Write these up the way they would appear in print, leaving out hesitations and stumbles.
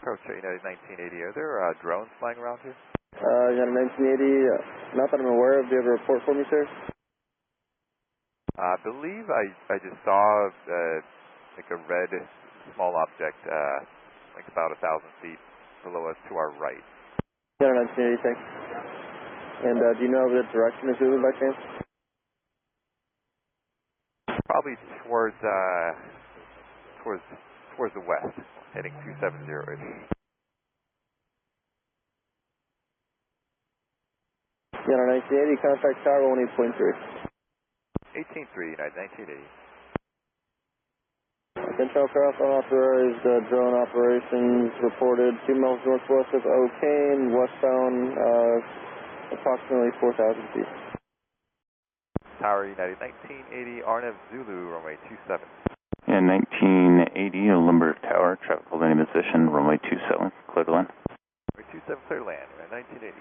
Approach United 1980. Are there drones flying around here? United 1980, not that I'm aware of. Do you have a report for me, sir? I believe I just saw like a red small object like about 1,000 feet below us to our right. United 1980, thanks. And do you know the direction it's moving by chance? Probably towards the west, heading 270-ish. United 1980, contact tower 18.3. 18.3, United 1980. Central craft unauthorized drone operations reported 2 miles northwest of O'Kane, westbound approximately 4,000 feet. Tower United 1980, Arnev Zulu, runway 27. In 1980, Limburg Tower, traffic holding in position, runway 27, clear to land. Runway 27, clear to land, 1980.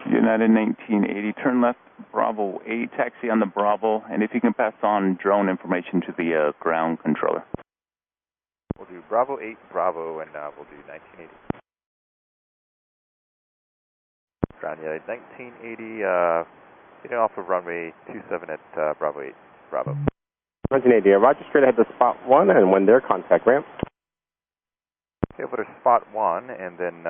United 1980, turn left, Bravo 8, taxi on the Bravo, and if you can pass on drone information to the ground controller. We'll do Bravo 8, Bravo, and we'll do 1980. Ground United 1980, getting off of runway 27 at Bravo 8, Bravo. 1980, roger, straight ahead to spot 1, and when their contact ramp. Okay, over to spot 1 and then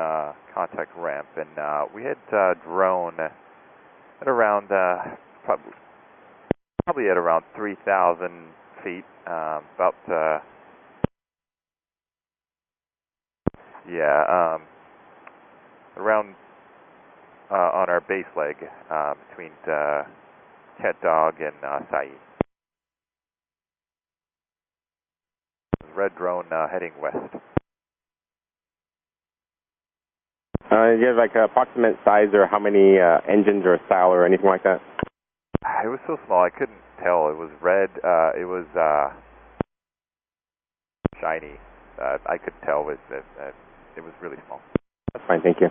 contact ramp, and we had drone at around probably at around 3,000 feet, around on our base leg between Cat Dog and Saeed. Red drone heading west. Do you have like approximate size or how many engines or style or anything like that? It was so small I couldn't tell. It was red. It was shiny. I could tell it was really small. That's fine, thank you.